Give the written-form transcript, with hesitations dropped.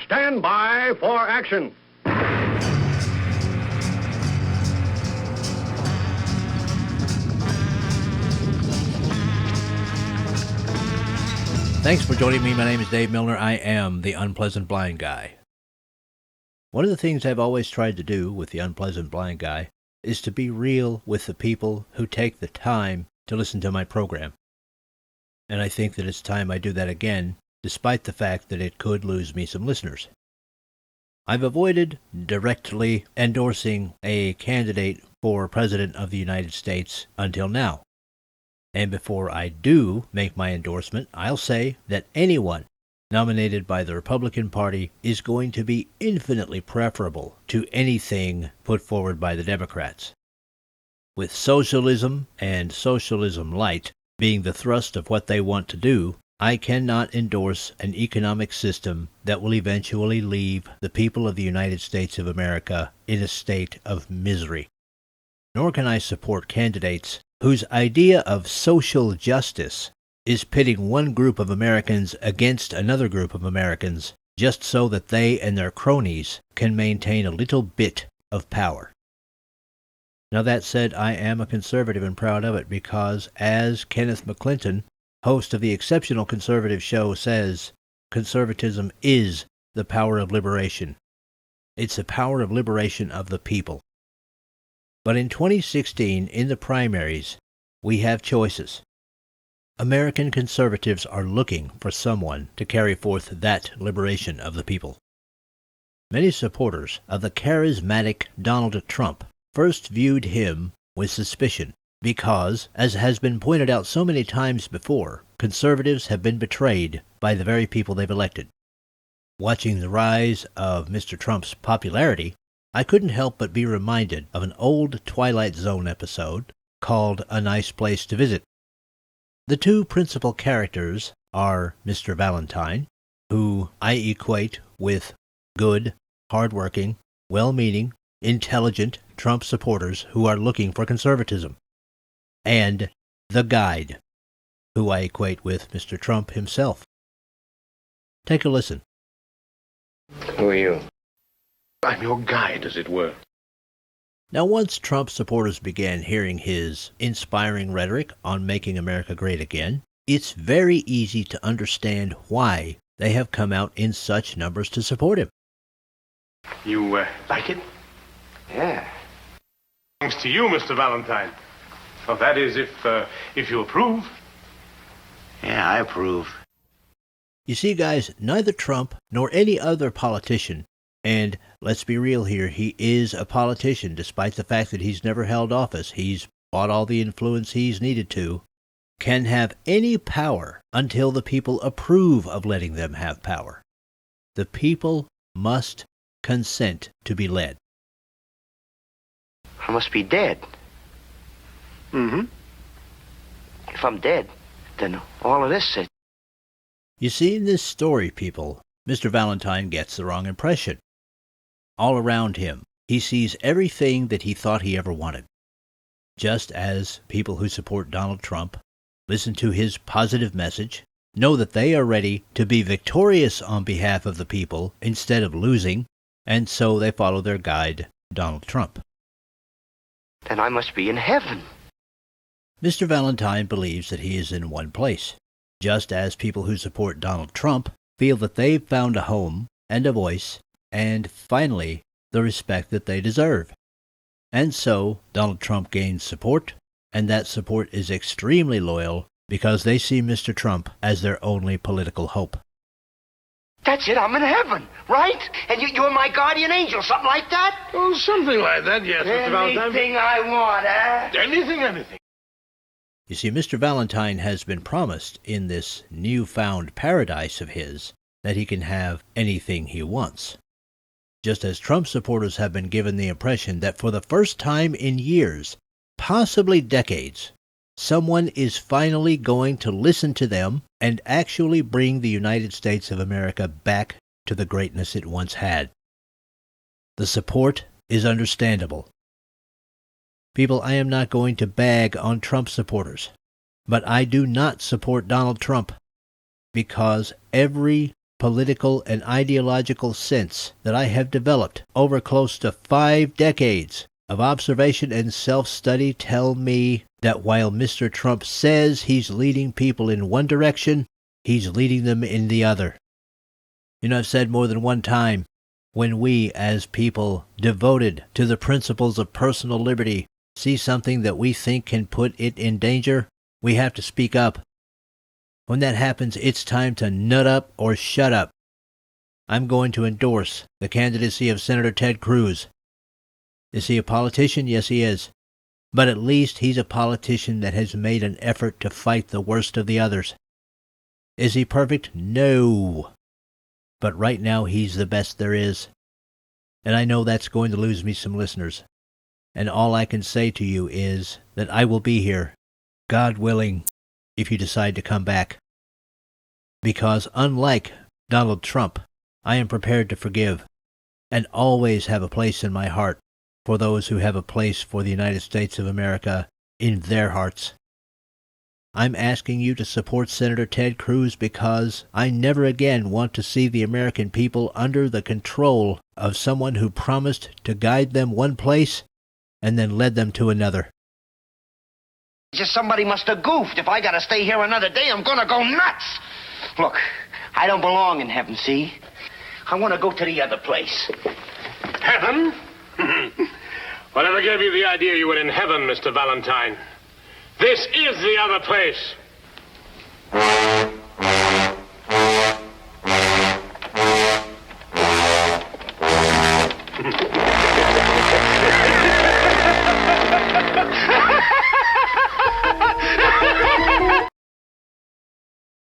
stand by for action. Thanks for joining me. My name is Dave Milner. I am the Unpleasant Blind Guy. One of the things I've always tried to do with the Unpleasant Blind Guy is to be real with the people who take the time to listen to my program. And I think that it's time I do that again, despite the fact that it could lose me some listeners. I've avoided directly endorsing a candidate for President of the United States until now. And before I do make my endorsement, I'll say that anyone nominated by the Republican Party is going to be infinitely preferable to anything put forward by the Democrats. With socialism and socialism light being the thrust of what they want to do, I cannot endorse an economic system that will eventually leave the people of the United States of America in a state of misery. Nor can I support candidates whose idea of social justice is pitting one group of Americans against another group of Americans just so that they and their cronies can maintain a little bit of power. Now that said, I am a conservative and proud of it because, as Kenneth McClinton, host of the exceptional conservative show, says, conservatism is the power of liberation. It's the power of liberation of the people. But in 2016, in the primaries, we have choices. American conservatives are looking for someone to carry forth that liberation of the people. Many supporters of the charismatic Donald Trump first viewed him with suspicion because, as has been pointed out so many times before, conservatives have been betrayed by the very people they've elected. Watching the rise of Mr. Trump's popularity, I couldn't help but be reminded of an old Twilight Zone episode called A Nice Place to Visit. The two principal characters are Mr. Valentine, who I equate with good, hard-working, well-meaning, intelligent Trump supporters who are looking for conservatism, and the guide, who I equate with Mr. Trump himself. Take a listen. Who are you? I'm your guide, as it were. Now, once Trump supporters began hearing his inspiring rhetoric on making America great again, it's very easy to understand why they have come out in such numbers to support him. You like it? Yeah. Thanks to you, Mr. Valentine. Well, that is, if you approve. Yeah, I approve. You see, guys, neither Trump nor any other politician, and let's be real here, he is a politician despite the fact that he's never held office, he's bought all the influence he's needed to, can have any power until the people approve of letting them have power. The people must consent to be led. I must be dead. Mm-hmm. If I'm dead, then all of this is... You see, in this story, people, Mr. Valentine gets the wrong impression. All around him, he sees everything that he thought he ever wanted. Just as people who support Donald Trump listen to his positive message, know that they are ready to be victorious on behalf of the people instead of losing, and so they follow their guide, Donald Trump. Then I must be in heaven. Mr. Valentine believes that he is in one place, just as people who support Donald Trump feel that they've found a home and a voice and, finally, the respect that they deserve. And so, Donald Trump gains support, and that support is extremely loyal because they see Mr. Trump as their only political hope. That's it, I'm in heaven, right? And you're my guardian angel, something like that? Oh, something like that, yes, Mr. Valentine. Anything I want, eh? Anything. You see, Mr. Valentine has been promised in this newfound paradise of his that he can have anything he wants. Just as Trump supporters have been given the impression that for the first time in years, possibly decades, someone is finally going to listen to them and actually bring the United States of America back to the greatness it once had. The support is understandable. People, I am not going to bag on Trump supporters, but I do not support Donald Trump because every political and ideological sense that I have developed over close to 5 decades of observation and self-study tell me that while Mr. Trump says he's leading people in one direction, he's leading them in the other. You know, I've said more than one time, when we, as people devoted to the principles of personal liberty, see something that we think can put it in danger, we have to speak up. When that happens, it's time to nut up or shut up. I'm going to endorse the candidacy of Senator Ted Cruz. Is he a politician? Yes, he is. But at least he's a politician that has made an effort to fight the worst of the others. Is he perfect? No. But right now he's the best there is. And I know that's going to lose me some listeners. And all I can say to you is that I will be here, God willing, if you decide to come back. Because unlike Donald Trump, I am prepared to forgive and always have a place in my heart for those who have a place for the United States of America in their hearts. I'm asking you to support Senator Ted Cruz because I never again want to see the American people under the control of someone who promised to guide them one place and then led them to another. Just somebody must have goofed. If I gotta stay here another day, I'm gonna go nuts. Look, I don't belong in heaven, see? I want to go to the other place. Heaven? Whatever gave you the idea you were in heaven, Mr. Valentine? This is the other place.